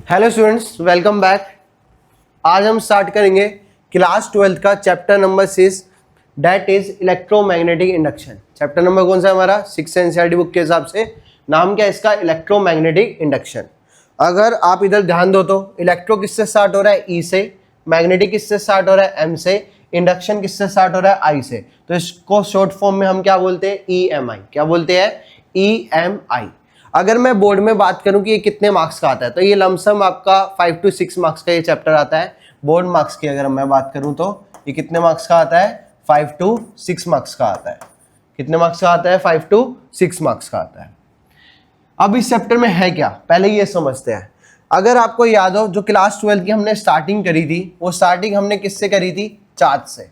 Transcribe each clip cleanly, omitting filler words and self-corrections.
Hello students, welcome back. आज हम start करेंगे क्लास 12th का chapter number 6, that is electromagnetic induction. Chapter number कौन सा है हमारा? 6 एनसीईआरटी बुक के हिसाब से नाम क्या है इसका? Electromagnetic induction. अगर आप इधर ध्यान दो तो इलेक्ट्रो किससे स्टार्ट हो रहा है? ई से। मैग्नेटिक किससे स्टार्ट हो रहा है? एम से। इंडक्शन किससे स्टार्ट हो रहा है? आई से। तो इसको शॉर्ट फॉर्म में हम क्या बोलते हैं? EMI। क्या बोलते हैं? EMI। अगर मैं बोर्ड में बात करूं कि ये कितने मार्क्स का आता है, तो ये लमसम आपका 5 to 6 मार्क्स का ये चैप्टर आता है। बोर्ड मार्क्स की अगर मैं बात करूं तो ये कितने मार्क्स का आता है? 5 to 6 मार्क्स का आता है। कितने मार्क्स का आता है? 5 to 6 मार्क्स का आता है। अब इस चैप्टर में है क्या, पहले ये समझते हैं। अगर आपको याद हो, जो क्लास 12 की हमने स्टार्टिंग करी थी, वो स्टार्टिंग हमने किससे करी थी? चार्ज से।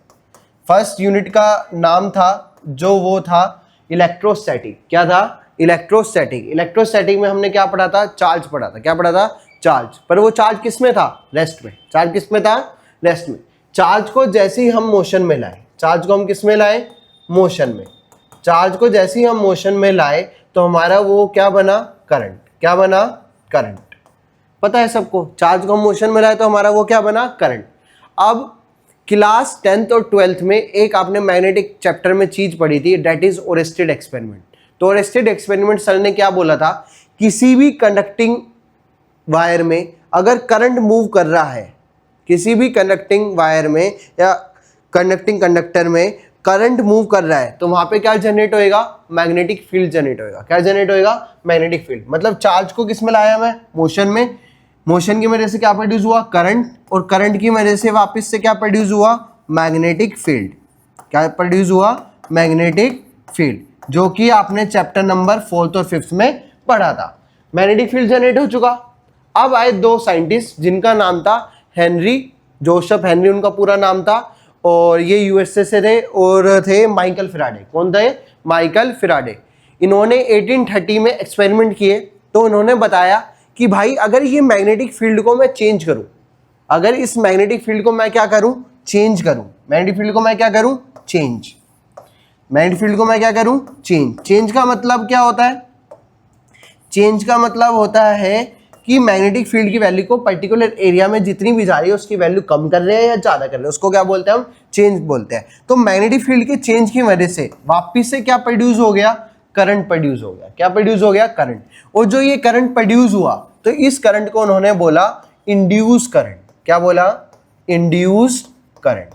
फर्स्ट यूनिट का नाम था जो वो था इलेक्ट्रोस्टैटिक। क्या था? इलेक्ट्रोस्टैटिक। इलेक्ट्रोस्टैटिक में हमने क्या पढ़ा था? चार्ज पढ़ा था। क्या पढ़ा था? चार्ज। पर वो चार्ज किस में था? रेस्ट में। चार्ज किस में था? रेस्ट में। चार्ज को जैसे ही हम मोशन में लाए, चार्ज को हम किस में लाए? मोशन में। चार्ज को जैसे ही हम मोशन में लाए तो हमारा वो क्या बना? करंट। क्या बना? करंट। पता है सबको, चार्ज को हम मोशन में लाए तो हमारा वो क्या बना? करंट। अब क्लास 10th और 12th में एक आपने मैग्नेटिक चैप्टर में चीज पढ़ी थी, दैट इज ओरेस्टेड एक्सपेरिमेंट। तो ओरेस्टेड एक्सपेरिमेंट सर ने क्या बोला था? किसी भी कंडक्टिंग वायर में अगर करंट मूव कर रहा है, किसी भी कंडक्टिंग वायर में या कंडक्टिंग कंडक्टर में करंट मूव कर रहा है, तो वहां पे क्या जनरेट होएगा? मैग्नेटिक फील्ड जनरेट होएगा। क्या जनरेट होएगा? Magnetic field. मतलब चार्ज को किस में लाया मैं? मोशन में। मोशन की वजह से क्या प्रोड्यूस हुआ? करंट। और करंट की वजह से वापस से क्या प्रोड्यूस हुआ? Magnetic field. क्या प्रोड्यूस हुआ? मैग्नेटिक फील्ड, जो कि आपने चैप्टर नंबर 4th और 5th में पढ़ा था। मैग्नेटिक फील्ड जनरेट हो चुका। अब आए दो साइंटिस्ट जिनका नाम था हेनरी, जोसेफ हेनरी उनका पूरा नाम था, और ये यूएसए से थे, और थे माइकल फैराडे। कौन थे? Michael Faraday. इन्होंने 1830 में एक्सपेरिमेंट किए। तो उन्होंने बताया कि भाई अगर ये मैग्नेटिक फील्ड को मैं चेंज करूं, अगर इस मैग्नेटिक फील्ड को मैं क्या करूं? चेंज करूं। मैग्नेटिक फील्ड को मैं क्या करूं? चेंज। मैग्नेटिक फील्ड को मैं क्या करूं? चेंज। चेंज का मतलब क्या होता है? चेंज का मतलब होता है कि मैग्नेटिक फील्ड की वैल्यू को पर्टिकुलर एरिया में जितनी भी जा रही है उसकी वैल्यू कम कर रहे हैं या ज्यादा कर रहे हैं, उसको क्या बोलते हैं हम? चेंज बोलते हैं। तो मैग्नेटिक फील्ड के चेंज की वजह से वापिस से क्या प्रोड्यूस हो गया? करंट प्रोड्यूस हो गया। क्या प्रोड्यूस हो गया? करंट। और जो ये करंट प्रोड्यूस हुआ, तो इस करंट को उन्होंने बोला इंड्यूस करंट। क्या बोला? Induce current.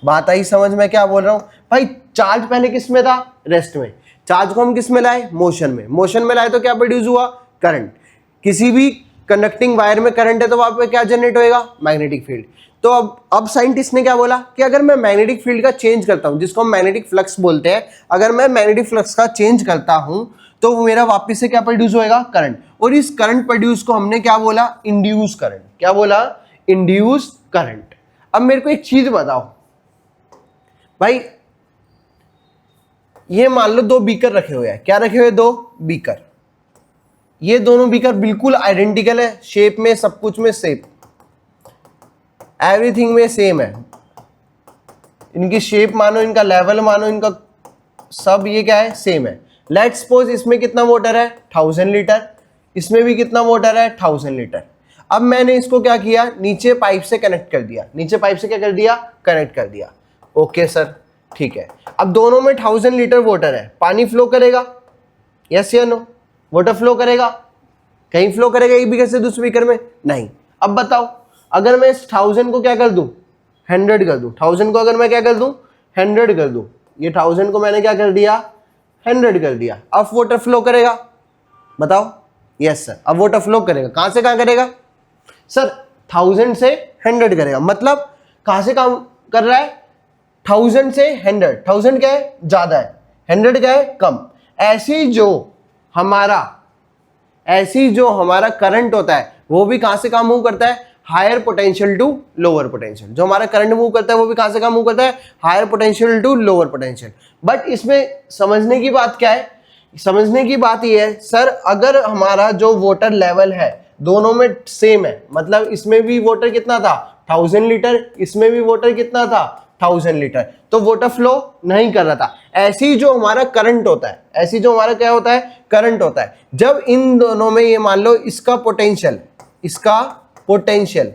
बात आई समझ में क्या बोल रहा हूं? भाई चार्ज पहले किस में था? रेस्ट में। चार्ज को हम किस में लाए? मोशन में। मोशन में लाए तो क्या प्रोड्यूस हुआ? करंट। किसी भी कंडक्टिंग वायर में करंट है तो वहां पे क्या जनरेट होएगा? Magnetic field. तो अब साइंटिस्ट ने क्या बोला कि अगर मैं मैग्नेटिक फील्ड का चेंज करता हूं, जिसको हम मैग्नेटिक फ्लक्स बोलते हैं, अगर मैं मैग्नेटिक फ्लक्स का चेंज करता हूं तो मेरा वापस से क्या प्रोड्यूस होएगा? करंट। और इस करंट प्रोड्यूस को हमने क्या बोला? Induce current. क्या बोला? Induce current. अब मेरे को एक चीज बताओ भाई, ये मान लो दो बीकर रखे हुए हैं। क्या रखे हुए? दो बीकर। ये दोनों बीकर बिल्कुल आइडेंटिकल है, शेप में, सब कुछ में सेम, एवरीथिंग में सेम है। इनकी शेप मानो, इनका लेवल मानो, इनका सब ये क्या है? सेम है। लेट्स सपोज इसमें कितना वाटर है? 1000 लीटर। इसमें भी कितना वाटर है? 1000 लीटर। अब मैंने इसको क्या किया? नीचे पाइप से कनेक्ट कर दिया। नीचे पाइप से क्या कर दिया? कनेक्ट कर दिया। ओके सर, ठीक है। अब दोनों में 1000 लीटर वाटर है, पानी फ्लो करेगा? यस या नो? वाटर फ्लो करेगा? कहीं फ्लो करेगा एक बीकर से दूसरे बीकर में? नहीं। अब बताओ, अगर मैं इस 1000 को क्या कर दूं? 100 कर दूं। 1000 को अगर मैं क्या कर दूं? 100 कर दूं। ये 1000 को मैंने क्या कर दिया? 100 कर दिया। अब वाटर फ्लो करेगा? बताओ। यस सर, अब वाटर फ्लो करेगा। कहां से कहां करेगा? सर 1000 से 100 करेगा। मतलब कहां से काम कर रहा है? 1000 से 100। 1000 क्या है? ज्यादा है, 100 क्या है? कम। ऐसी जो हमारा करंट होता है वो भी कहां से काम मूव करता है? Higher potential to lower potential. जो हमारा करंट मूव करता है वो भी कहां से काम मूव करता है? Higher potential to lower potential. But इसमें समझने की बात क्या है? समझने की बात ये है सर, अगर हमारा जो वाटर लेवल है दोनों में सेम है, मतलब इसमें भी वाटर कितना था? 1000 लीटर। इसमें भी वाटर कितना था? 1000 लीटर। तो वाटर फ्लो नहीं कर रहा था। ऐसे ही जो हमारा करंट होता है, ऐसी जो हमारा क्या होता है? करंट होता है। जब इन दोनों में ये मान लो इसका पोटेंशियल पोटेंशियल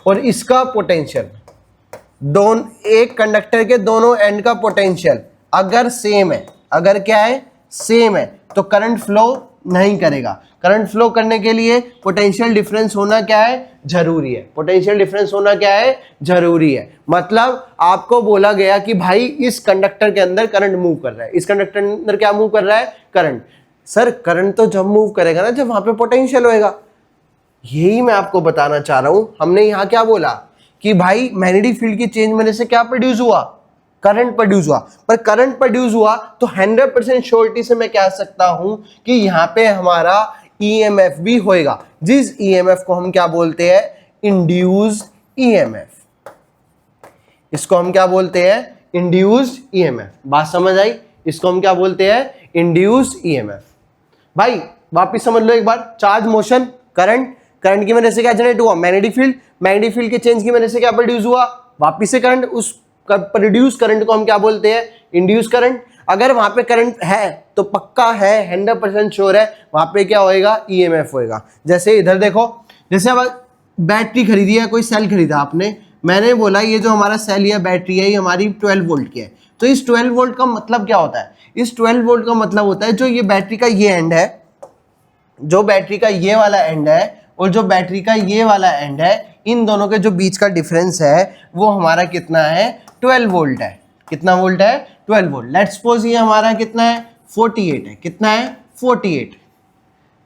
और इसका पोटेंशियल, दोनों एक कंडक्टर के दोनों एंड का पोटेंशियल अगर सेम है, अगर क्या है, सेम है, तो करंट फ्लो नहीं करेगा। करंट फ्लो करने के लिए पोटेंशियल डिफरेंस होना क्या है, जरूरी है। पोटेंशियल डिफरेंस होना क्या है, जरूरी है। मतलब आपको बोला गया कि भाई इस कंडक्टर के अंदर करंट मूव कर रहा है, इस कंडक्टर के अंदर क्या मूव कर रहा है, करंट। सर करंट तो जब मूव करेगा ना जब वहां पे पोटेंशियल होएगा। यही मैं आपको बताना चाह रहा हूं। हमने यहां क्या बोला कि भाई मैग्नेटिक फील्ड की चेंज होने से क्या प्रोड्यूस हुआ, करंट प्रोड्यूस हुआ। पर करंट प्रोड्यूस हुआ तो 100% श्योरिटी से मैं कह सकता हूं कि यहां पे हमारा ईएमएफ भी होएगा, जिस ईएमएफ को हम क्या बोलते हैं, इंड्यूस्ड ईएमएफ। इसको हम क्या बोलते हैं, इंड्यूस्ड ईएमएफ। बात समझ आई? इसको हम क्या बोलते हैं, इंड्यूस्ड ईएमएफ। भाई वापिस समझ लो एक बार, चार्ज, मोशन, करंट, करंट की वजह से क्या जनरेट हुआ, मैग्नेटिक फील्ड, मैग्नेटिक फील्ड के चेंज की वजह से क्या प्रोड्यूस हुआ, वापिस से करंट। उस प्रोड्यूस करंट को हम क्या बोलते हैं, इंड्यूस करंट। अगर वहां पे करंट है तो पक्का है, 100% श्योर है, वहां पे क्या होएगा, ईएमएफ होएगा। जैसे इधर देखो, जैसे अब बैटरी खरीदी है, कोई सेल खरीदा आपने, मैंने बोला ये जो हमारा सेल या बैटरी है ये हमारी 12 वोल्ट की है। तो इस 12 वोल्ट का मतलब क्या होता है, इस 12 वोल्ट का मतलब होता है जो ये बैटरी का ये एंड है, जो बैटरी का ये वाला एंड है और जो बैटरी का ये वाला एंड है, इन दोनों के जो बीच का डिफरेंस है वो हमारा कितना है, 12 वोल्ट है। कितना वोल्ट है, 12 वोल्ट। लेट्स सपोज ये हमारा कितना है, 48 है। कितना है, 48।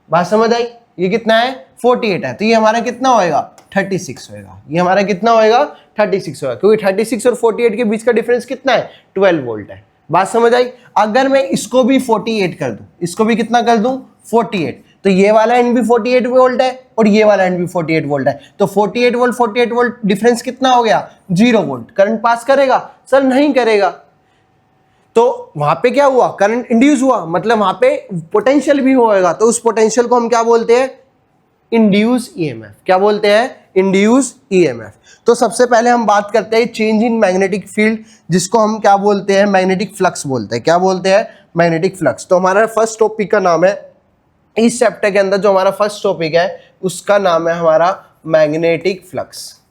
बात समझ आई? ये कितना है, 48 है। तो ये हमारा कितना होएगा, 36 होएगा। ये हमारा कितना होएगा, 36 होएगा, क्योंकि 36 और 48 के बीच का डिफरेंस कितना है, 12 वोल्ट है। बात समझ आई? अगर मैं इसको भी 48 कर दूं, इसको भी कितना कर दूं, 48, तो ये वाला एंड भी 48 वोल्ट है और ये वाला एंड भी 48 वोल्ट है। तो 48 वोल्ट डिफरेंस कितना हो गया, 0 वोल्ट। करंट पास करेगा, सर नहीं करेगा। तो वहां पे क्या हुआ, करंट इंड्यूस हुआ, मतलब वहां पे पोटेंशियल भी होएगा। तो उस पोटेंशियल को हम क्या बोलते हैं, इंड्यूस ईएमएफ। क्या बोलते हैं, इंड्यूस ईएमएफ। तो सबसे पहले हम बात करते हैं चेंज इन मैग्नेटिक फील्ड, जिसको हम क्या बोलते हैं, मैग्नेटिक फ्लक्स बोलते हैं। क्या बोलते हैं, मैग्नेटिक फ्लक्स। तो हमारा फर्स्ट टॉपिक का नाम है, इस चैप्टर के अंदर जो हमारा फर्स्ट टॉपिक है उसका नाम है हमारा magnetic flux.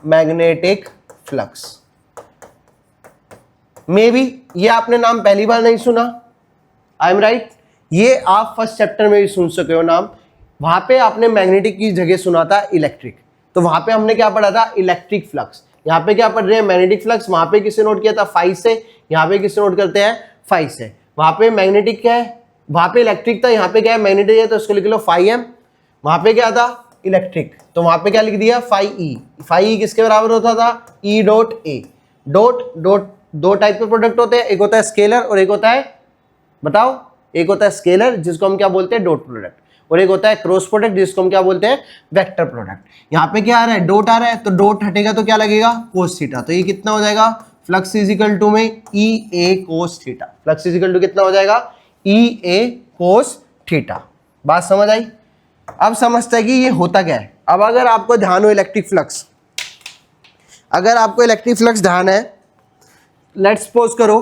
Magnetic flux. May be ये आपने नाम पहली बार नहीं सुना, आई एम राइट। ये आप फर्स्ट चैप्टर में भी सुन सके हो नाम। वहां पे आपने मैग्नेटिक की जगह सुना था इलेक्ट्रिक। तो वहां पे हमने क्या पढ़ा था, इलेक्ट्रिक फ्लक्स। यहाँ पे क्या पढ़ रहे हैं, मैग्नेटिक फ्लक्स। वहां पे किससे नोट किया था, 5 से। यहाँ पे किससे नोट करते हैं, 5 से। वहां पे मैग्नेटिक क्या है, वहां पे इलेक्ट्रिक था, यहाँ पे क्या है, मैग्नेटिक है, तो उसको लिख लो 5m। वहां पे क्या था, इलेक्ट्रिक, तो वहां पे क्या लिख दिया, 5e। 5e किसके बराबर होता था, e dot a। Dot dot दो टाइप के प्रोडक्ट होते हैं, एक होता है स्केलर और एक होता है, बताओ, एक होता है स्केलर जिसको हम क्या बोलते हैं, डॉट प्रोडक्ट, और एक होता है क्रॉस प्रोडक्ट जिसको हम क्या बोलते हैं, वेक्टर प्रोडक्ट। यहाँ पे क्या आ रहा है, डॉट आ रहा है, तो डॉट हटेगा तो क्या लगेगा, कोस थीटा। तो ये कितना हो जाएगा, फ्लक्स इजिकल टू में E A cos theta. Flux is equal to कितना हो जाएगा, ई ए कोस थीटा। बात समझ आई? अब समझते हैं कि ये होता क्या है। अब अगर आपको ध्यान हो इलेक्ट्रिक फ्लक्स, अगर आपको इलेक्ट्रिक फ्लक्स ध्यान है, लेट्स सपोज करो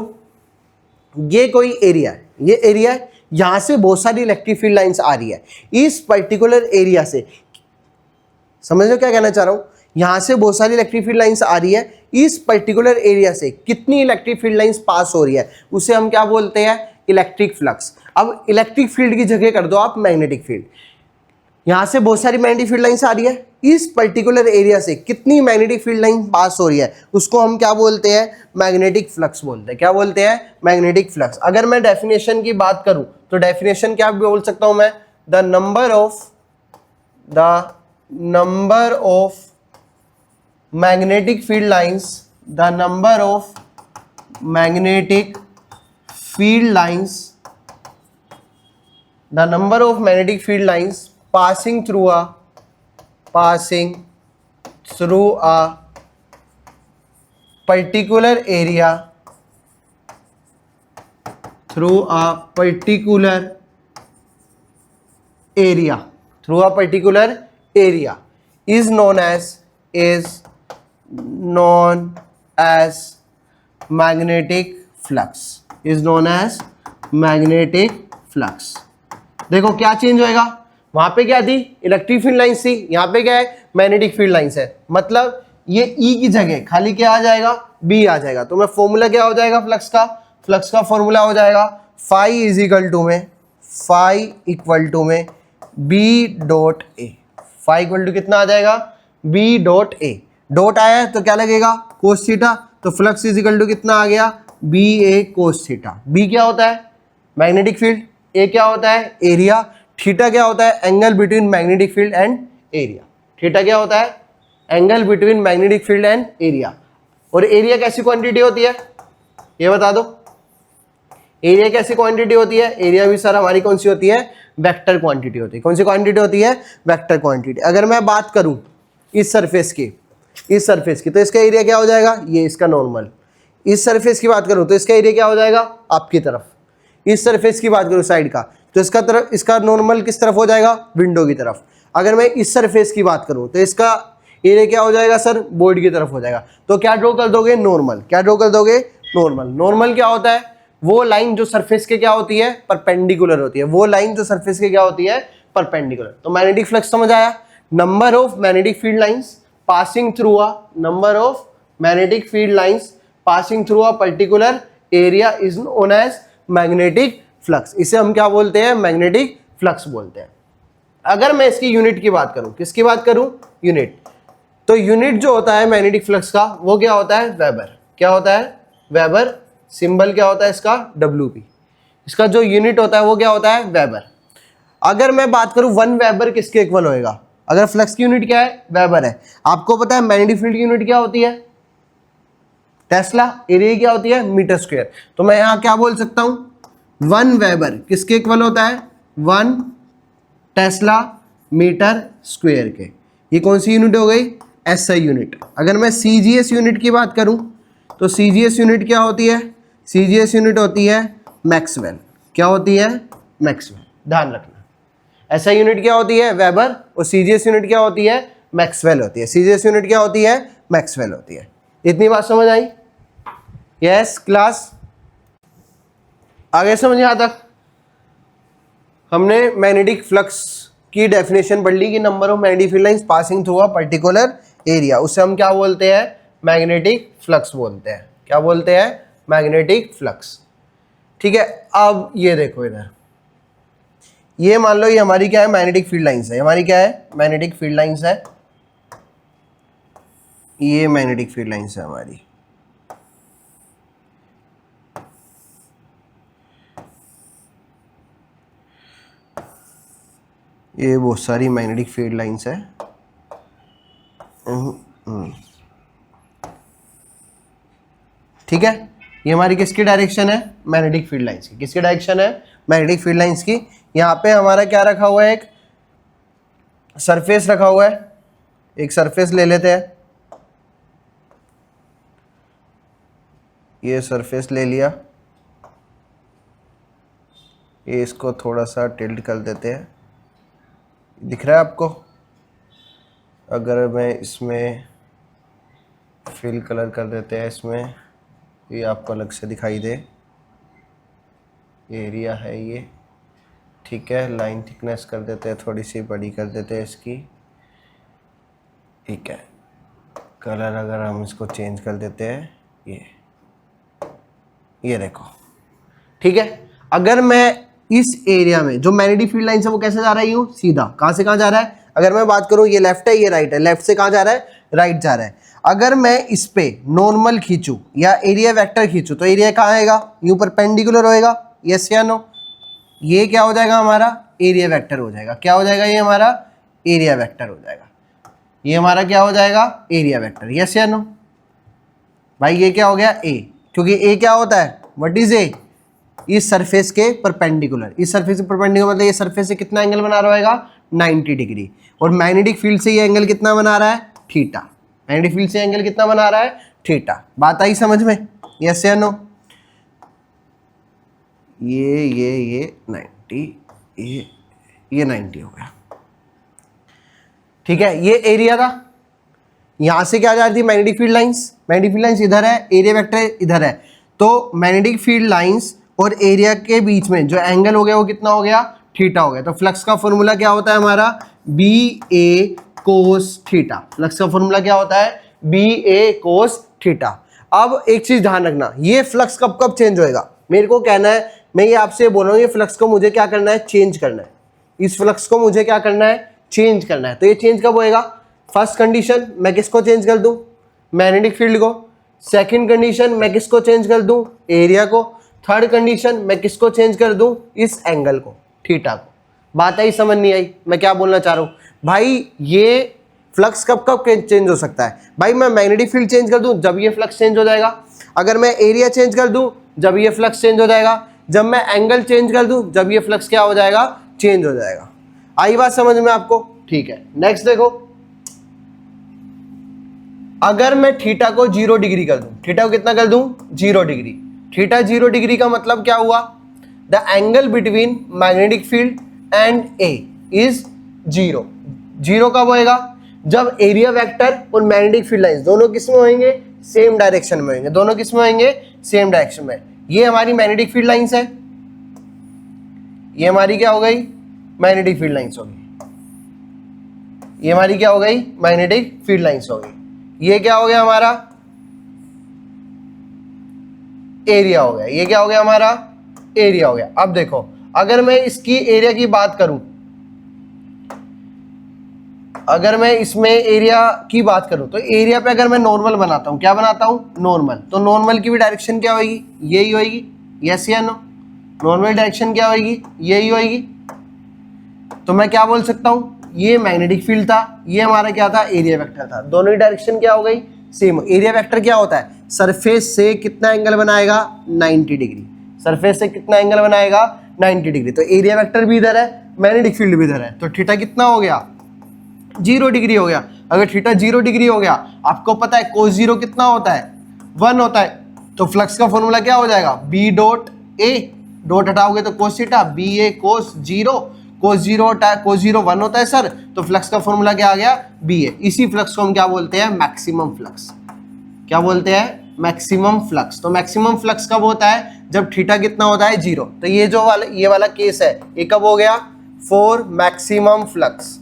ये कोई एरिया है, ये एरिया है, यहां से बहुत सारी इलेक्ट्रिक फील्ड लाइंस आ रही है इस पर्टिकुलर एरिया से। समझ लो क्या कहना चाह रहा हूं, यहां से बहुत सारी इलेक्ट्रिक फील्ड लाइंस आ रही है, इस पर्टिकुलर एरिया से कितनी इलेक्ट्रिक फील्ड लाइंस पास हो रही है उसे हम क्या बोलते हैं, इलेक्ट्रिक फ्लक्स। अब इलेक्ट्रिक फील्ड की जगह कर दो आप मैग्नेटिक फील्ड। यहां से बहुत सारी मैग्नेटिक फील्ड लाइंस आ रही है, इस पर्टिकुलर एरिया से कितनी मैग्नेटिक फील्ड लाइन पास हो रही है उसको हम क्या बोलते हैं, मैग्नेटिक फ्लक्स बोलते हैं। क्या बोलते हैं, मैग्नेटिक फ्लक्स। अगर मैं डेफिनेशन की बात करूं तो डेफिनेशन क्या बोल सकता हूं मैं, the number of magnetic field lines, the number of magnetic field lines, the number of magnetic field lines passing through a particular area, through a particular area is known as magnetic flux, is known as magnetic flux। देखो क्या change होएगा, वहां पे क्या थी, electric field lines थी, यहाँ पे क्या है, मैग्नेटिक फील्ड लाइंस है। मतलब ये ई की जगह खाली क्या आ जाएगा, बी आ जाएगा। तो मैं फॉर्मूला क्या हो जाएगा फ्लक्स का फॉर्मूला हो जाएगा फाई इज इक्वल टू में B dot A. Phi equal to कितना आ जाएगा, बी डॉट ए। डॉट आया है तो क्या लगेगा, कोस थीटा। तो फ्लक्स इज इक्वल टू कितना आ गया, B A cos theta. B क्या होता है, मैग्नेटिक फील्ड, ए क्या होता है, एरिया, थीटा क्या होता है, angle between magnetic field and area. Theta क्या होता है, angle between magnetic field and area. और एरिया कैसी क्वांटिटी होती है, ये बता दो, एरिया कैसी क्वांटिटी होती है। एरिया भी सर हमारी कौन सी होती है, वेक्टर क्वांटिटी होती है। कौन सी क्वांटिटी होती है, वेक्टर क्वांटिटी। अगर मैं बात करूं इस सरफेस की, तो इसका एरिया क्या हो जाएगा, ये इसका नॉर्मल। इस सरफेस की बात करूं तो इसका एरिया क्या हो जाएगा, आपकी तरफ। इस सरफेस की बात करूं साइड का, तो इसका नॉर्मल किस तरफ हो जाएगा, विंडो की तरफ। अगर मैं इस सरफेस की बात करूं तो इसका एरिया क्या हो जाएगा सर, बोर्ड की तरफ हो जाएगा। तो क्या ड्रॉ कर दोगे, नॉर्मल। क्या ड्रॉ कर दोगे, नॉर्मल। नॉर्मल क्या होता है, वो लाइन जो सरफेस के क्या होती है, परपेंडिकुलर होती है। वो लाइन जो सरफेस के क्या होती है, परपेंडिकुलर। तो मैग्नेटिक फ्लक्स समझ आया, number of magnetic field lines passing through a, number of magnetic field lines passing through a particular area is known as magnetic flux. इसे हम क्या बोलते हैं, मैग्नेटिक फ्लक्स बोलते हैं। अगर मैं इसकी यूनिट की बात करूं, किसकी बात करूं, यूनिट, तो यूनिट जो होता है मैग्नेटिक फ्लक्स का वो क्या होता है, वेबर। क्या होता है, वेबर। सिंबल क्या होता है इसका, WP। इसका जो यूनिट होता है वो क्या होता है, वेबर। अगर मैं बात करूं 1 वेबर किसके इक्वल होएगा, अगर फ्लक्स की यूनिट क्या है, वेबर है। आपको पता है मैग्नेटिक फील्ड की यूनिट क्या होती है, टेस्ला। एरिया क्या होती है, मीटर स्क्वायर। तो मैं यहां क्या बोल सकता हूं, 1 वेबर किसके इक्वल होता है, 1 टेस्ला मीटर स्क्वायर के। ये कौन सी यूनिट हो गई, SI यूनिट। अगर मैं CGS यूनिट की बात करूं तो CGS यूनिट क्या होती है, CGS यूनिट होती है मैक्सवेल। क्या होती है, मैक्सवेल। ध्यान रखना, SI यूनिट क्या होती है, वेबर, और CGS यूनिट क्या होती है, मैक्सवेल होती है। CGS यूनिट क्या होती है, मैक्सवेल होती है। इतनी बात समझ आई, यस क्लास, आगे समझ यहां तक। हमने मैग्नेटिक फ्लक्स की डेफिनेशन पढ़ ली कि number of magnetic field lines passing through a particular area, उसे हम क्या बोलते हैं, मैग्नेटिक फ्लक्स बोलते हैं। क्या बोलते हैं, मैग्नेटिक फ्लक्स। ठीक है, अब ये देखो इधर, ये मान लो ये हमारी क्या है, मैग्नेटिक फील्ड लाइंस है। हमारी क्या है, मैग्नेटिक फील्ड लाइंस है। ये मैग्नेटिक फील्ड लाइंस है हमारी। ये बहुत सारी मैग्नेटिक फील्ड लाइंस है। ठीक है, ये हमारी किसकी डायरेक्शन है, मैग्नेटिक फील्ड लाइंस की। किसकी डायरेक्शन है, मैग्नेटिक फील्ड लाइंस की। यहाँ पे हमारा क्या रखा हुआ है, एक सरफेस रखा हुआ है। एक सरफेस ले लेते हैं, ये सरफेस ले लिया, ये इसको थोड़ा सा टिल्ट कर देते हैं, दिख रहा है आपको। अगर मैं इसमें फिल कलर कर देते हैं इसमें, ये आपको अलग से दिखाई दे, एरिया है ये। ठीक है, लाइन थिकनेस कर देते हैं, थोड़ी सी बड़ी कर देते हैं इसकी। ठीक है, कलर अगर हम इसको चेंज कर देते हैं, ये देखो। ठीक है, अगर मैं इस एरिया में जो मैग्नेटिक फील्ड लाइन है वो कैसे जा रही हूँ, सीधा। कहाँ से कहाँ जा रहा है, अगर मैं बात करूँ, ये लेफ्ट है, ये राइट है। लेफ्ट से कहाँ जा रहा है, राइट जा रहा है। अगर मैं इस पे नॉर्मल खींचूं या एरिया वेक्टर खींचूं तो एरिया कहाँ आएगा, यूं परपेंडिकुलर होएगा, यस या नो। ये क्या हो जाएगा, हमारा एरिया वेक्टर हो जाएगा। क्या हो जाएगा, ये हमारा एरिया वेक्टर हो जाएगा। ये हमारा क्या हो जाएगा, एरिया वेक्टर, यस या नो। भाई ये क्या हो गया, ए, क्योंकि ए क्या होता है, व्हाट इज ए, इस सरफेस के परपेंडिकुलर। इस सरफेस के परपेंडिकुलर मतलब ये सरफेस से कितना एंगल बना रहा होगा, 90 डिग्री। और मैग्नेटिक फील्ड से ये एंगल कितना बना रहा है, थीटा। मैग्नेटिक फील्ड से एंगल कितना बना रहा है, थीटा। बात आई समझ में, यस या नो। ये 90, ये 90 हो गया। ठीक है, ये एरिया था। यहां से क्या जा रही थी, magnetic field lines. Magnetic field lines इधर है, एरिया वेक्टर इधर है। तो मैग्नेटिक फील्ड लाइंस और एरिया के बीच में जो एंगल हो गया वो कितना हो गया, थीटा हो गया। तो फ्लक्स का फॉर्मूला क्या होता है हमारा, B A cos theta. Flux का फॉर्मूला क्या होता है, बी ए कोस थीटा। अब एक चीज ध्यान रखना, ये फ्लक्स कब कब चेंज होएगा, मेरे को कहना है, मैं ये आपसे बोल रहा हूँ, ये फ्लक्स को मुझे क्या करना है, चेंज करना है। इस फ्लक्स को मुझे क्या करना है, चेंज करना है। तो ये चेंज कब होएगा, फर्स्ट कंडीशन मैं किसको चेंज कर दूं, मैग्नेटिक फील्ड को। सेकंड कंडीशन मैं किसको चेंज कर दूं, एरिया को। थर्ड कंडीशन मैं किसको चेंज कर दूं, इस एंगल को, थीटा को। बात आई, समझ नहीं आई मैं क्या बोलना चाह रहा हूं भाई। ये फ्लक्स कब कब चेंज हो सकता है भाई, मैं मैग्नेटिक फील्ड चेंज कर दूं जब ये फ्लक्स चेंज हो जाएगा, अगर मैं एरिया चेंज कर दूं जब ये फ्लक्स चेंज हो जाएगा, जब मैं एंगल चेंज कर दूं जब ये फ्लक्स क्या हो जाएगा, चेंज हो जाएगा। आई बात समझ में आपको, ठीक है। नेक्स्ट देखो, अगर मैं थीटा को 0 डिग्री कर दूं, थीटा को कितना कर दूं, 0 डिग्री। थीटा 0 डिग्री का मतलब क्या हुआ, the angle between magnetic field and A is 0। 0 कब होएगा, जब एरिया वेक्टर और मैग्नेटिक फील्ड लाइंस दोनों किस में होंगे, सेम डायरेक्शन में होंगे। दोनों किस में होंगे, सेम डायरेक्शन में। ये हमारी मैग्नेटिक फील्ड लाइंस है, ये हमारी क्या हो गई, मैग्नेटिक फील्ड लाइंस होगी। ये हमारी क्या हो गई, मैग्नेटिक फील्ड लाइंस हो गई। ये क्या हो गया हमारा, एरिया हो गया। ये क्या हो गया हमारा, एरिया हो गया। अब देखो, अगर मैं इसकी एरिया की बात करूं, अगर मैं इसमें एरिया की बात करूं, तो एरिया पे अगर मैं नॉर्मल बनाता हूं, क्या बनाता हूं, नॉर्मल, तो नॉर्मल की भी डायरेक्शन क्या होगी, यही होगी, यस या नो। नॉर्मल डायरेक्शन क्या होगी, यही होगी। तो मैं क्या बोल सकता हूं, ये मैग्नेटिक फील्ड था, ये हमारा क्या था, एरिया वेक्टर था। दोनों ही डायरेक्शन क्या हो गई, सेम। एरिया वेक्टर क्या होता है, सरफेस से कितना एंगल बनाएगा, 90 डिग्री। सरफेस से कितना एंगल बनाएगा, 90 डिग्री। तो एरिया वेक्टर भी इधर है, मैग्नेटिक फील्ड भी इधर है, तो थीटा कितना हो गया, 0 डिग्री हो गया। अगर थीटा 0 डिग्री हो गया, आपको पता है कोस 0 कितना होता है, 1 होता है। तो फ्लक्स का फॉर्मूला क्या हो जाएगा, बी डॉट ए, डॉट हटाओगे तो कोस थीटा, बी ए कोस 0, कोस 0 1 होता है सर, तो फ्लक्स का फॉर्मूला क्या आ गया, बी ए। इसी फ्लक्स को हम क्या बोलते हैं, मैक्सिमम फ्लक्स। क्या बोलते हैं, मैक्सिमम फ्लक्स। तो मैक्सिमम फ्लक्स कब होता है, जब थीटा कितना होता है, 0। तो ये वाला केस है, ये कब हो गया, for maximum flux.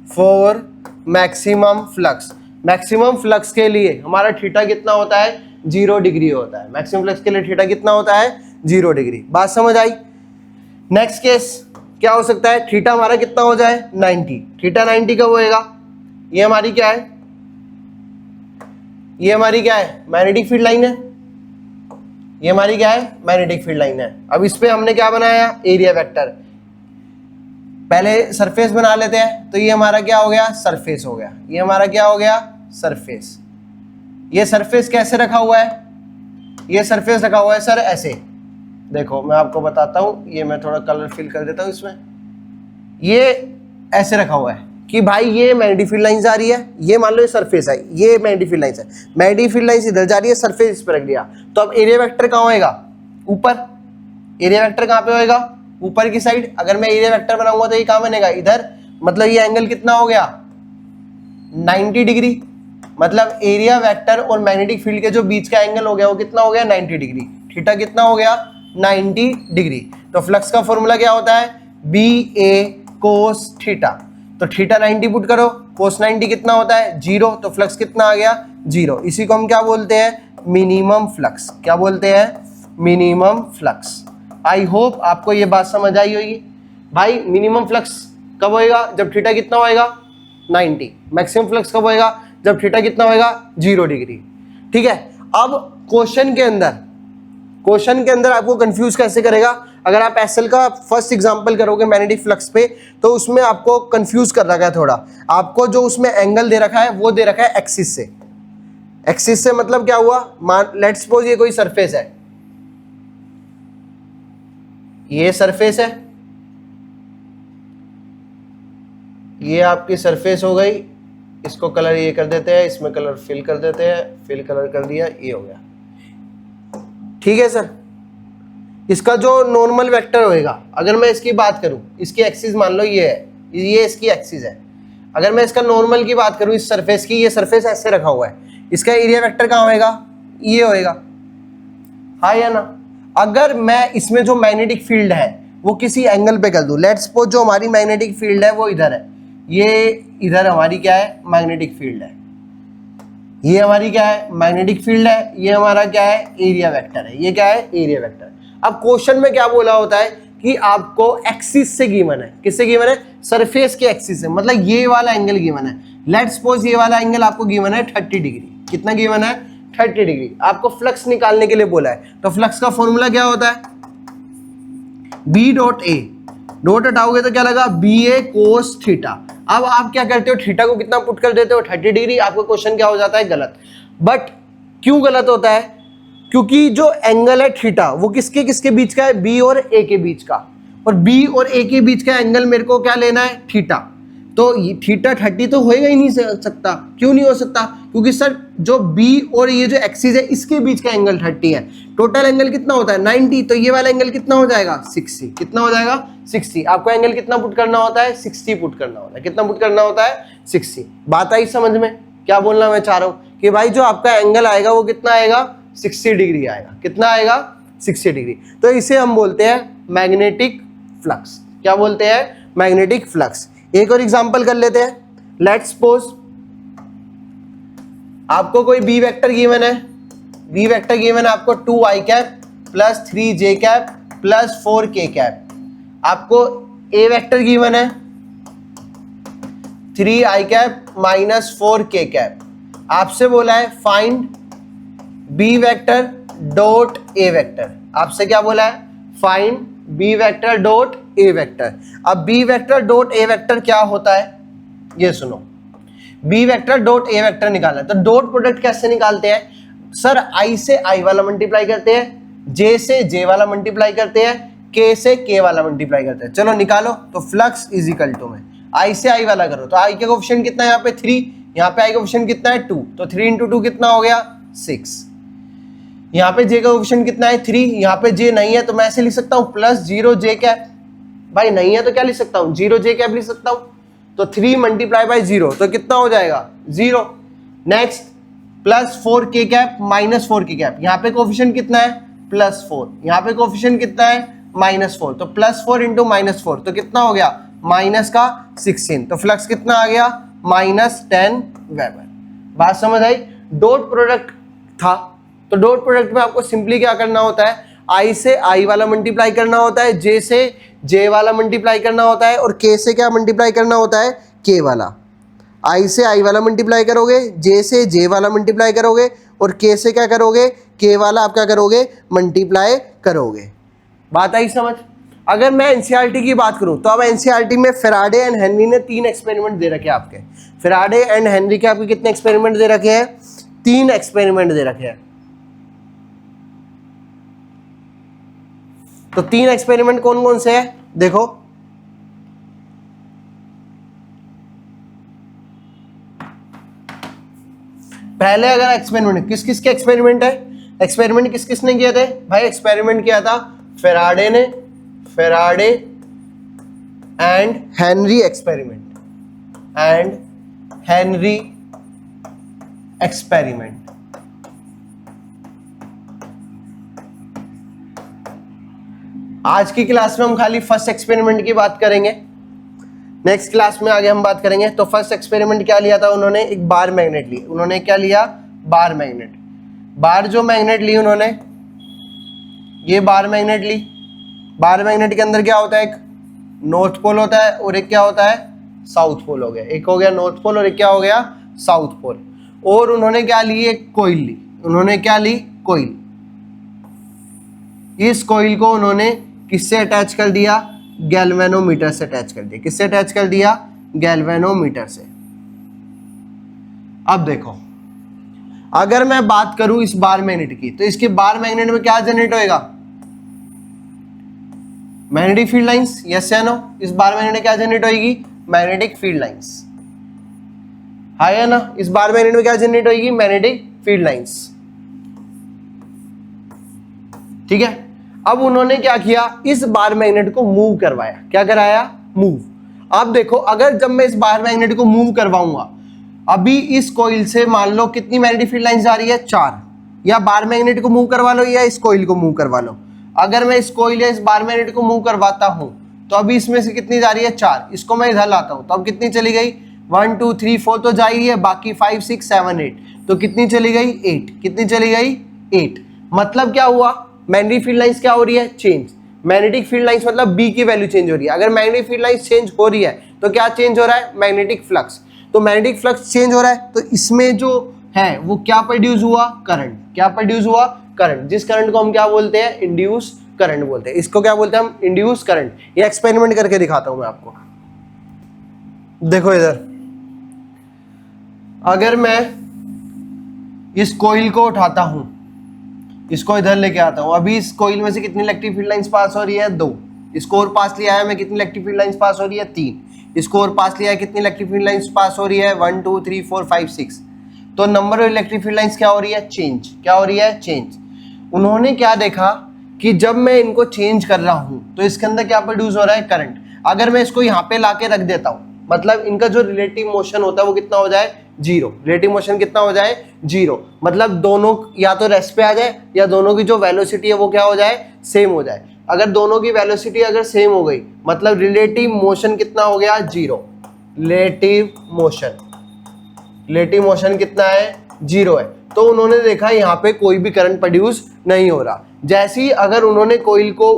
For maximum flux, maximum flux के लिए हमारा थीटा कितना होता है, 0 डिग्री होता है। मैक्सिमम फ्लक्स के लिए थीटा कितना होता है, 0 डिग्री। बात समझ आई। नेक्स्ट केस क्या हो सकता है, थीटा हमारा कितना हो जाए, 90। थीटा 90 कब होएगा, ये हमारी क्या है, ये हमारी क्या है, मैग्नेटिक फील्ड लाइन है। ये हमारी क्या है, मैग्नेटिक फील्ड लाइन है। अब इस पे हमने क्या बनाया, एरिया वेक्टर। पहले सरफेस बना लेते हैं, तो ये हमारा क्या हो गया, सरफेस हो गया। ये हमारा क्या हो गया, सरफेस। ये सरफेस कैसे रखा हुआ है, ये सरफेस रखा हुआ है सर ऐसे। देखो मैं आपको बताता हूं, ये मैं थोड़ा कलर फिल कर देता हूं इसमें। ये ऐसे रखा हुआ है कि भाई ये मैग्नेटिक फील्ड लाइंस आ रही है, ये मान लो ये सरफेस है, ये मैग्नेटिक फील्ड लाइंस है। मैग्नेटिक फील्ड लाइंस इधर जा रही है, सरफेस इस पर रख दिया। तो अब एरिया वेक्टर कहाँ होएगा, ऊपर। एरिया वेक्टर कहाँ पे होएगा, ऊपर की साइड। अगर मैं एरिया वेक्टर बनाऊंगा तो ये कहाँ बनेगा, इधर। मतलब ये एंगल कितना हो गया, 90 डिग्री। मतलब एरिया वेक्टर और मैग्नेटिक फील्ड के जो बीच का एंगल हो गया वो कितना हो गया, 90 डिग्री। थीटा कितना हो गया, 90 डिग्री। तो फ्लक्स का फॉर्मूला क्या होता है, बी ए कोस थीटा। तो थीटा 90 पुट करो, कोस 90 कितना होता है, 0। तो फ्लक्स कितना आ गया, 0। इसी को हम क्या बोलते हैं, मिनिमम फ्लक्स। क्या बोलते हैं, मिनिमम फ्लक्स। आई होप आपको ये बात समझ आई होगी। भाई मिनिमम फ्लक्स कब होएगा, जब थीटा कितना होएगा, 90। मैक्सिमम फ्लक्स कब होएगा, जब थीटा कितना होएगा, 0 डिग्री। ठीक है। अब क्वेश्चन के अंदर आपको कंफ्यूज कैसे करेगा, अगर आप एसएल का फर्स्ट एग्जांपल करोगे मैग्नेटिक फ्लक्स पे, तो उसमें आपको कंफ्यूज कर रखा है थोड़ा। आपको जो उसमें एंगल दे रखा है वो दे रखा है एक्सिस से। एक्सिस से मतलब क्या हुआ, मान लेट्स सपोज ये कोई सरफेस है, ये सरफेस है, ये आपकी सरफेस हो गई। इसको कलर ये कर देते हैं, इसमें कलर फिल कर देते हैं, फिल कलर कर दिया, ये हो गया। ठीक है सर। इसका जो नॉर्मल वेक्टर होएगा, अगर मैं इसकी बात करूं, इसकी एक्सिस मान लो ये है, ये इसकी एक्सिस है। अगर मैं इसका नॉर्मल की बात करूं, इस सरफेस की, ये सरफेस ऐसे रखा हुआ है, इसका एरिया वेक्टर कहाँ होएगा, ये होएगा। हाँ या ना। अगर मैं इसमें जो मैग्नेटिक फील्ड है वो किसी एंगल पे कर दूं, लेट्स सपोज जो हमारी मैग्नेटिक फील्ड है वो इधर है, ये इधर हमारी क्या है, मैग्नेटिक फील्ड है, ये हमारी क्या है, मैग्नेटिक फील्ड है, ये हमारा क्या है, एरिया वेक्टर है, ये क्या है, एरिया वेक्टर। अब क्वेश्चन में क्या बोला होता है कि आपको एक्सिस से गिवन है, किससे गिवन है, सरफेस के एक्सिस से, मतलब ये वाला एंगल गिवन है। लेट्स सपोज ये वाला एंगल आपको गिवन है 30 डिग्री, कितना गिवन है, 30 डिग्री। आपको फ्लक्स निकालने के लिए बोला है, तो फ्लक्स का फॉर्मूला क्या होता है, बी डॉट ए, डॉट हटाओगे तो क्या लगा, बी ए कोस थीटा। अब आप क्या करते हो, थीटा को कितना पुट कर देते हो, 30 डिग्री। आपका क्वेश्चन क्या हो जाता है, गलत। बट क्यों गलत होता है, क्योंकि जो एंगल है थीटा वो किसके किसके बीच का है, बी और ए के बीच का, और बी और ए के बीच का एंगल मेरे को क्या लेना है, थीटा। तो थीटा 30 तो होएगा ही नहीं सकता, क्यों नहीं हो सकता, क्योंकि सर जो बी और ये जो एक्सिस है इसके बीच का एंगल 30 है, टोटल एंगल कितना होता है 90, तो ये वाला एंगल कितना हो जाएगा 60, कितना हो जाएगा 60। आपको एंगल कितना पुट करना होता है, 60 पुट करना होता है, कितना पुट करना होता है 60। बात आई समझ में, क्या बोलना मैं चाह रहा हूं कि भाई जो आपका एंगल आएगा वो कितना आएगा, 60 डिग्री आएगा, कितना आएगा 60 डिग्री। तो इसे हम बोलते हैं मैग्नेटिक फ्लक्स, क्या बोलते हैं, मैग्नेटिक फ्लक्स। एक और एग्जांपल कर लेते हैं, लेट्स सपोज आपको कोई बी वेक्टर गिवन है, बी वेक्टर गिवन है आपको 2i cap plus 3j cap plus 4k cap. आपको ए वेक्टर गिवन है 3i cap minus 4k cap. आपसे बोला है find B vector dot A vector, आपसे क्या बोला है, find B vector dot A vector. अब B vector dot A vector क्या होता है, ये सुनो, B vector dot A vector निकालना है तो डॉट प्रोडक्ट कैसे निकालते हैं, सर आई से आई वाला मल्टीप्लाई करते हैं, जे से जे वाला मल्टीप्लाई करते हैं, के से के वाला मल्टीप्लाई करते हैं। चलो निकालो, तो फ्लक्स इज इक्वल टू में आई से आई वाला करो, तो आई के कोएफिशिएंट कितना है यहाँ पे 3, यहाँ पे आई का कोएफिशिएंट कितना है 2, तो 3 इंटू 2 कितना हो गया 6। यहाँ पे जे का कोएफिशिएंट कितना है 3, यहाँ पे जे नहीं है तो मैं ऐसे लिख सकता हूँ प्लस 0 जे कैप, भाई नहीं है तो क्या लिख सकता हूँ 0 जे कैप लिख सकता हूँ, तो 3 मल्टीप्लाई बाई 0 तो कितना हो जाएगा 0। Next plus 4k cap minus 4k cap, यहाँ पे कोएफिशिएंट कितना है प्लस 4, यहाँ पे कोएफिशिएंट कितना है माइनस 4, तो प्लस 4 इंटू माइनस 4 तो कितना हो गया माइनस का 16, तो फ्लक्स कितना आ गया माइनस 10 वेबर। बात समझ आई। डॉट प्रोडक्ट था, तो डॉट प्रोडक्ट में आपको सिंपली क्या करना होता है, आई से आई वाला मल्टीप्लाई करना होता है, जे से जे वाला मल्टीप्लाई करना होता है, और के से क्या मल्टीप्लाई करना होता है, के वाला। आई से आई वाला मल्टीप्लाई करोगे, जे से जे वाला मल्टीप्लाई करोगे, और के से क्या करोगे, के वाला आप क्या करोगे, मल्टीप्लाई करोगे। बात आई समझ। अगर मैं एनसीईआरटी की बात करूं तो अब एनसीईआरटी में फैराडे एंड हेनरी ने 3 एक्सपेरिमेंट दे रखे हैं आपके, फैराडे एंड हेनरी के आपके कितने एक्सपेरिमेंट दे रखे हैं, 3 एक्सपेरिमेंट दे रखे हैं। तो 3 एक्सपेरिमेंट कौन कौन से हैं देखो, पहले अगर एक्सपेरिमेंट किस किस के एक्सपेरिमेंट है, एक्सपेरिमेंट किस किस ने किए थे भाई, एक्सपेरिमेंट किया था फैराडे ने, Faraday and Henry experiment, and Henry experiment. आज की क्लास में हम खाली फर्स्ट एक्सपेरिमेंट की बात करेंगे, नेक्स्ट क्लास में आगे हम बात करेंगे। तो फर्स्ट एक्सपेरिमेंट क्या लिया था उन्होंने, एक बार मैग्नेट ली, उन्होंने क्या लिया, बार मैग्नेट। बार जो मैग्नेट ली उन्होंने, ये बार मैग्नेट ली, बार मैग्नेट के अंदर क्या होता है, एक नॉर्थ पोल होता है और एक क्या होता है साउथ पोल हो गया, एक हो गया नॉर्थ पोल और एक क्या हो गया साउथ पोल। और उन्होंने क्या ली, एक कोइल ली, उन्होंने क्या ली, कोइल। इस कोइल को उन्होंने किससे अटैच कर दिया, गैल्वेनोमीटर से अटैच कर दिया, किससे अटैच कर दिया, गैल्वेनोमीटर से। अब देखो अगर मैं बात करूं इस बार मैग्नेट की, तो इसके बार मैग्नेट में क्या जनरेट होएगा, मैग्नेटिक फील्ड लाइंस, यस या नो। इस बार मैग्नेट में क्या जनरेट होगी, मैग्नेटिक फील्ड लाइंस, हाँ या ना। इस बार मैग्नेट में क्या जनरेट होगी, मैग्नेटिक फील्ड लाइंस, ठीक है। अब उन्होंने क्या किया, इस बार मैग्नेट को मूव करवाया, क्या कराया, मूव। अब देखो अगर जब मैं इस बार मैग्नेट को मूव करवाऊंगा, अभी इस कॉइल से मान लो कितनी मैग्नेटिक फील्ड लाइंस जा रही है, 4, या बार मैग्नेट को मूव करवा लो या इस कॉइल को मूव करवा लो। अगर मैं इस कोइल या इस बार मैग्नेट को मूव करवाता हूं तो अभी इसमें से कितनी जा रही है 4, इसको मैं इधर लाता हूं तो अब कितनी चली गई 1 2 3 4 तो जा ही है, बाकी 5 6 7 8 तो कितनी चली गई 8, कितनी चली गई 8। मतलब क्या हुआ, मैग्नेटिक फील्ड लाइंस क्या हो रही है चेंज, मैग्नेटिक फील्ड लाइंस मतलब बी की वैल्यू चेंज हो रही है। अगर मैग्नेटिक फील्ड लाइंस चेंज हो रही है तो क्या चेंज हो रहा है, मैग्नेटिक फ्लक्स। तो मैग्नेटिक फ्लक्स चेंज हो रहा है तो इसमें जो है वो क्या प्रोड्यूस हुआ, करंट। क्या प्रोड्यूस हुआ, करंट। जिस करंट को हम क्या बोलते हैं, इंड्यूस करंट बोलते हैं। इसको क्या बोलते हैं हम, इंड्यूस करंट। ये एक्सपेरिमेंट करके दिखाता हूं मैं आपको। देखो इधर, अगर मैं इस कोइल को उठाता हूं, इसको इधर लेके आता हूं, अभी इस कोइल में से कितनी इलेक्ट्रिक फील्ड लाइंस पास हो रही है 2, इसको और पास लिया है मैं, कितनी इलेक्ट्रिक फील्ड लाइंस पास हो रही है 3, इसको और पास लिया है, कितनी इलेक्ट्रिक फील्ड लाइंस पास हो रही है 1 2 3 4 5 6। तो number of electric field lines क्या हो रही है, चेंज। क्या हो रही है, चेंज। उन्होंने क्या देखा कि जब मैं इनको चेंज कर रहा हूं तो इसके अंदर क्या प्रोड्यूस हो रहा है, करंट। अगर मैं इसको यहाँ पे लाके रख देता हूं, मतलब इनका जो रिलेटिव मोशन होता है वो कितना हो जाए, 0। रिलेटिव मोशन कितना हो जाए, 0। मतलब दोनों या तो रेस्ट पे आ जाए या दोनों की जो वेलोसिटी है वो क्या हो जाए, सेम हो जाए। अगर दोनों की वेलोसिटी अगर सेम हो गई मतलब रिलेटिव मोशन कितना हो गया, 0। रिलेटिव मोशन कितना है, 0 है। तो उन्होंने देखा यहाँ पे कोई भी करंट प्रोड्यूस नहीं हो रहा। जैसे ही अगर उन्होंने कोइल को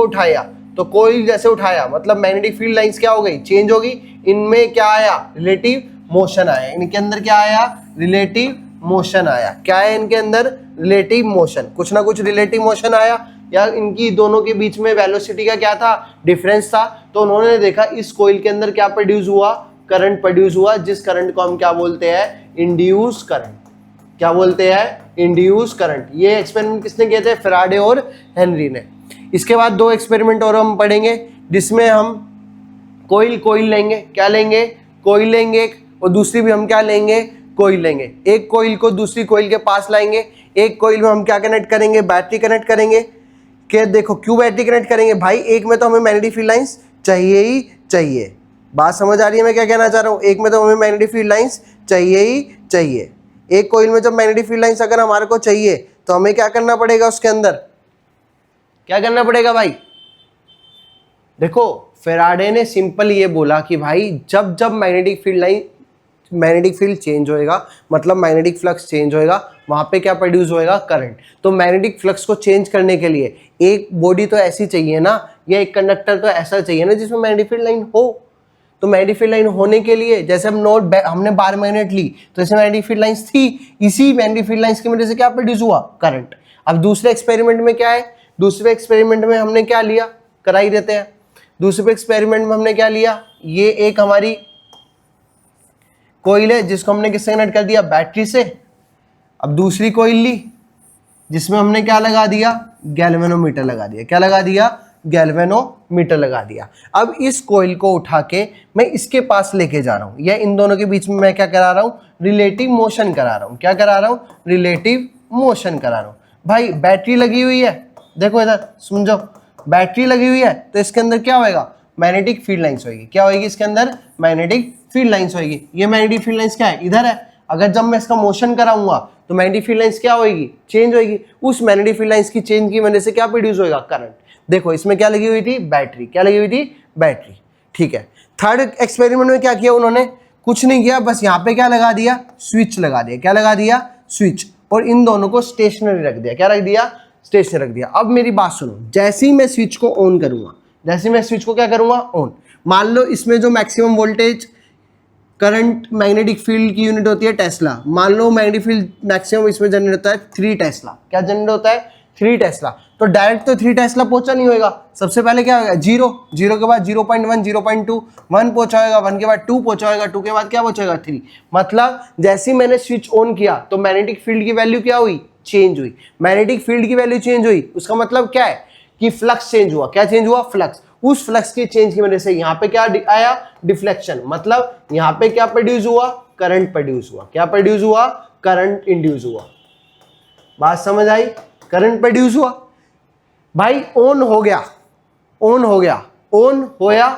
उठाया, तो कोइल जैसे उठाया मतलब मैग्नेटिक फील्ड लाइंस क्या हो गई, चेंज हो गई। इनमें क्या आया, रिलेटिव मोशन आया। इनके अंदर क्या आया, रिलेटिव मोशन आया। क्या है इनके अंदर, रिलेटिव मोशन। कुछ ना कुछ रिलेटिव मोशन आया, या इनकी दोनों के बीच में वेलोसिटी का क्या था, डिफरेंस था। तो उन्होंने देखा इस कोइल के अंदर क्या प्रोड्यूस हुआ, करंट प्रोड्यूस हुआ, जिस करंट को हम क्या बोलते हैं, इंड्यूस करंट। क्या बोलते हैं, इंड्यूस करंट। ये एक्सपेरिमेंट किसने किए थे, फैराडे और हेनरी ने। इसके बाद 2 एक्सपेरिमेंट और हम पढ़ेंगे जिसमें हम कोइल लेंगे। क्या लेंगे, कोइल लेंगे एक, और दूसरी भी हम क्या लेंगे, कोइल लेंगे। एक कोइल को दूसरी कोइल के पास लाएंगे, एक कोइल में हम क्या कनेक्ट करेंगे, बैटरी कनेक्ट करेंगे। कि देखो क्यों बैटरी कनेक्ट करेंगे भाई, एक में तो हमें मैग्नेटिक फील्ड लाइंस चाहिए ही चाहिए। बात समझ आ रही है मैं क्या कहना चाह रहा हूँ, एक में तो हमें मैग्नेटिक फील्ड लाइंस चाहिए ही चाहिए। एक कोइल में जब मैग्नेटिक फील्ड लाइंस अगर हमारे को चाहिए तो हमें क्या करना पड़ेगा, उसके अंदर क्या करना पड़ेगा भाई। देखो फैराडे ने सिंपल ये बोला कि भाई जब मैग्नेटिक फील्ड चेंज होएगा मतलब मैग्नेटिक फ्लक्स चेंज होएगा, वहां पे क्या प्रोड्यूस होएगा, करंट। तो मैग्नेटिक फ्लक्स को चेंज करने के लिए एक बॉडी तो ऐसी चाहिए ना, या एक कंडक्टर तो ऐसा चाहिए ना जिसमें मैग्नेटिक फील्ड लाइन हो। तो मैग्नेटिक फील्ड लाइन होने के लिए, जैसे हमने बार मैग्नेट ली तो इसमें मैग्नेटिक फील्ड लाइंस थी, इसी मैग्नेटिक फील्ड लाइंस की वजह से क्या प्रोड्यूस हुआ, करंट। अब दूसरे एक्सपेरिमेंट में क्या है, दूसरे एक्सपेरिमेंट में हमने क्या लिया, करा ही देते हैं। दूसरे एक्सपेरिमेंट में हमने क्या लिया, ये एक हमारी कोइल है जिसको हमने किससे कनेक्ट कर दिया, बैटरी से। अब दूसरी कोइल ली जिसमें हमने क्या लगा दिया, गैल्वेनोमीटर लगा दिया। क्या लगा दिया, गैल्वेनोमीटर लगा दिया। अब इस कोइल को उठा के मैं इसके पास लेके जा रहा हूं, या इन दोनों के बीच में मैं क्या करा रहा हूं, रिलेटिव मोशन करा रहा हूं। क्या करा रहा हूं, रिलेटिव मोशन करा रहा हूं। भाई बैटरी लगी हुई है, देखो इधर समझो, बैटरी लगी हुई है तो इसके अंदर क्या होएगा, मैग्नेटिक फील्ड लाइंस होगी। क्या होगी इसके अंदर, मैग्नेटिक फील्ड लाइंस होगी। ये मैग्नेटिक फील्ड लाइंस क्या है, इधर है। अगर जब मैं इसका मोशन कराऊंगा तो मैग्नेटिक फील्ड लाइंस क्या होगी, चेंज होगी। उस मैग्नेटिक फील्ड लाइंस की चेंज की वजह से क्या प्रोड्यूस होगा, करंट। देखो इसमें क्या लगी हुई थी, बैटरी। क्या लगी हुई थी, बैटरी। ठीक है। थर्ड एक्सपेरिमेंट में क्या किया उन्होंने, कुछ नहीं किया, बस यहाँ पे क्या लगा दिया, स्विच लगा दिया। क्या लगा दिया, स्विच। और इन दोनों को स्टेशनरी रख दिया। क्या रख दिया, स्टेशनरी रख दिया। अब मेरी बात सुनो, जैसे ही मैं स्विच को ऑन करूंगा, जैसे मैं स्विच को क्या करूंगा, ऑन। मान लो इसमें जो maximum voltage current magnetic field की यूनिट होती है टेस्ला। मान लो मैग्नेटिक फील्ड मैक्सिमम इसमें जनरेट होता है 3 टेस्ला। क्या जनरेट होता है, 3 टेस्ला। तो डायरेक्ट तो 3 टेस्ला पहुंचा नहीं होगा। सबसे पहले क्या होगा, 0, 0 के बाद 0.1, 0.2, 1 पहुंचा होगा, 1 के बाद 2 पहुंचा होगा, 2 के बाद क्या पहुंचेगा, 3। मतलब जैसे ही मैंने स्विच ऑन किया तो मैग्नेटिक फील्ड की वैल्यू क्या हुई, चेंज हुई। मैग्नेटिक फील्ड की वैल्यू चेंज हुई, उसका मतलब क्या है कि फ्लक्स चेंज हुआ। क्या चेंज हुआ, फ्लक्स। उस फ्लक्स के चेंज की वजह से यहाँ पे क्या आया, डिफ्लेक्शन। मतलब यहाँ पे क्या प्रोड्यूस हुआ, करंट प्रोड्यूस हुआ। क्या प्रोड्यूस हुआ, करंट इंड्यूस हुआ। बात समझ आई, करंट प्रोड्यूस हुआ। भाई ऑन हो गया, ऑन होया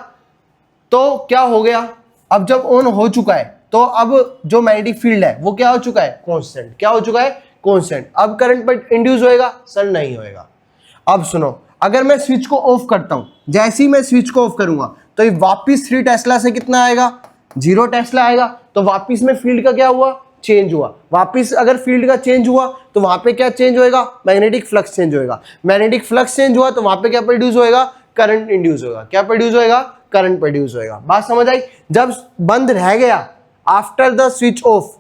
तो क्या हो गया, अब जब ऑन हो चुका है तो अब जो मैग्नेटिक फील्ड है वो क्या हो चुका है, कांस्टेंट। क्या हो चुका है, कांस्टेंट। अब करंट पर इंड्यूस होएगा सर? नहीं होएगा। अब सुनो, अगर मैं स्विच को ऑफ करता हूं, जैसे ही मैं स्विच को ऑफ करूंगा तो ये वापिस 3 टेस्ला से कितना आएगा? 0 टेस्ला आएगा। तो वापिस में फील्ड का क्या हुआ? चेंज हुआ। वापिस अगर फील्ड का चेंज हुआ तो वहां पे क्या चेंज होएगा? मैग्नेटिक फ्लक्स चेंज होएगा। मैग्नेटिक फ्लक्स चेंज हुआ तो वहां पे क्या प्रोड्यूस होएगा? करंट इंड्यूस होगा। क्या प्रोड्यूस होएगा? करंट प्रोड्यूस होएगा। बात समझ आई? जब बंद रह गया after the switch off,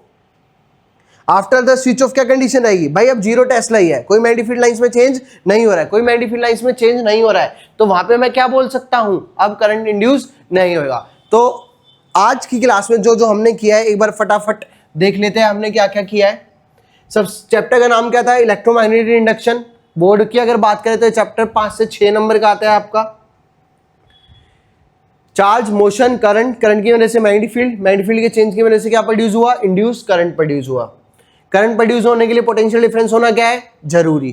after the switch off क्या कंडीशन रहेगी भाई? अब 0 टेस्ला ही है, कोई मैग्नेटिक फील्ड लाइंस में चेंज नहीं हो रहा है, कोई मैग्नेटिक फील्ड लाइंस में चेंज नहीं हो रहा है, तो वहां पे मैं क्या बोल सकता हूं? अब करंट इंड्यूस नहीं होगा। तो आज की क्लास में जो जो हमने किया है एक बार फटाफट देख लेते हैं हमने क्या क्या किया है। सब चैप्टर का नाम क्या था? Electromagnetic induction. बोर्ड की अगर बात करें तो चैप्टर 5 से 6 नंबर का आता है आपका। चार्ज, मोशन, करंट, करंट की वजह से मैग्नेटिक फील्ड, मैग्नेटिक फील्ड के चेंज की वजह से क्या प्रोड्यूस हुआ? इंड्यूस करंट प्रोड्यूस हुआ। करंट प्रोड्यूस होने के लिए पोटेंशियल डिफरेंस होना क्या है? जरूरी।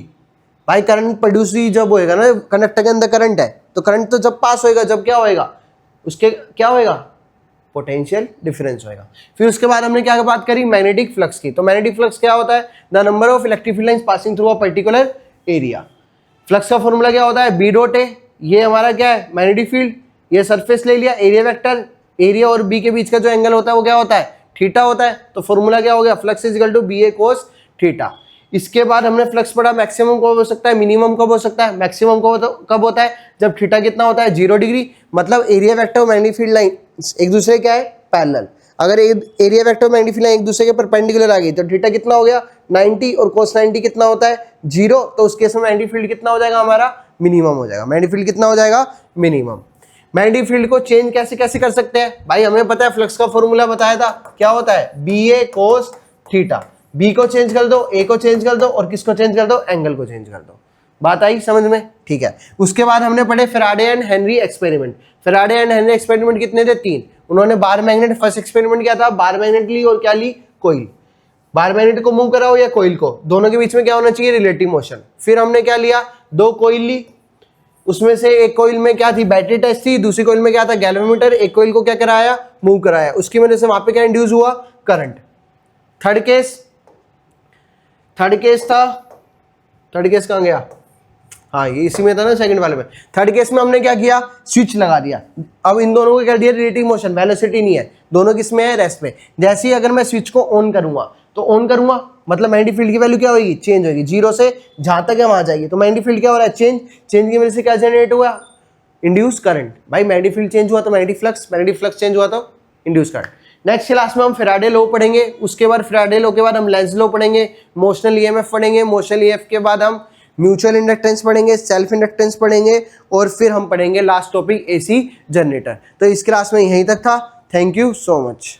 भाई करंट प्रोड्यूस ही जब होएगा ना, कंडक्टर के अंदर करंट है तो करंट तो जब पास होएगा, जब क्या होएगा? उसके क्या होएगा? पोटेंशियल डिफरेंस होएगा। फिर उसके बाद हमने क्या बात करी? मैग्नेटिक फ्लक्स की। तो मैग्नेटिक फ्लक्स क्या होता है? The number of electric field lines passing through a particular area. Flux का फॉर्मूला क्या होता है? B dot A. ये हमारा क्या है? Magnetic field. ये सरफेस ले लिया, एरिया वेक्टर, एरिया और बी के बीच का जो एंगल होता है वो क्या होता है? थीटा होता है। तो फॉर्मूला क्या हो गया? Flux is equal to B A cos theta. इसके बाद हमने फ्लक्स पढ़ा मैक्सिमम कब हो सकता है, मिनिमम कब हो सकता है। मैक्सिमम कब होता है? जब थीटा कितना होता है? 0 डिग्री। मतलब एरिया वेक्टर और मैग्नेटिक फील्ड लाइन एक दूसरे क्या है? पैरेलल। अगर एरिया वेक्टर और मैग्नेटिक फील्ड लाइन एक दूसरे के परपेंडिकुलर आ गई तो थीटा कितना हो गया? 90 और कोस 90 कितना होता है? 0। तो उस केस में मैग्नेटिक फील्ड कितना हो जाएगा हमारा? मिनिमम हो जाएगा। मैग्नेटिक फील्ड कितना हो जाएगा? मिनिमम। मैग्नेटिक फील्ड को चेंज कैसे कैसे कर सकते हैं भाई? हमें पता है, फ्लक्स का फॉर्मूला बताया था, क्या होता है? B A cos theta. B को चेंज कर दो, ए को चेंज कर दो और किसको चेंज कर दो? एंगल को चेंज कर दो। बात आई समझ में? ठीक है। उसके बाद हमने पढ़े Faraday and Henry experiment. Faraday and Henry experiment कितने थे? 3। उन्होंने बार मैग्नेट फर्स्ट एक्सपेरिमेंट किया था, बार मैग्नेट ली और क्या ली? कोइल। बार मैग्नेट को मूव कराओ या कोइल को, दोनों के बीच में क्या होना चाहिए? Relative motion. फिर हमने क्या लिया? 2 कोइल ली, उसमें से एक कोइल में क्या थी? बैटरी टेस्ट थी, दूसरी कोइल में क्या था? गैल्वेनोमीटर। एक कोइल को क्या कराया? मूव कराया, उसकी वजह से वहां पे क्या इंड्यूस हुआ? करंट। थर्ड केस कहां गया? हाँ, ये इसी में था ना, सेकंड वाले में। थर्ड केस में हमने क्या किया? स्विच लगा दिया। अब इन दोनों को क्या दिया? रिलेटिव मोशन, वेलोसिटी नहीं है, दोनों किसमें है? रेस्ट में। जैसे ही अगर मैं स्विच को ऑन करूंगा तो ऑन करूंगा मतलब मैग्नेटिक फील्ड की वैल्यू क्या होगी? चेंज होगी। 0 से जहां तक है वहां जाएगी। तो मैग्नेटिक फील्ड क्या हो रहा है? चेंज। चेंज की वजह से क्या जनरेट हुआ? Induce current. भाई मैग्नेटिक फील्ड चेंज हुआ तो मैग्नेटिक फ्लक्स चेंज हुआ तो इंड्यूस करंट। नेक्स्ट क्लास में हम फैराडे लॉ पढ़ेंगे। उसके बाद फैराडे लॉ के बाद हम लेंज लॉ पढ़ेंगे, मोशनल ईएमएफ पढ़ेंगे, मोशनल ईएमएफ के बाद हम म्यूचुअल इंडक्टेंस पढ़ेंगे, सेल्फ इंडक्टेंस पढ़ेंगे और फिर हम पढ़ेंगे लास्ट टॉपिक एसी जनरेटर। तो इस क्लास में यहीं तक था। Thank you so much.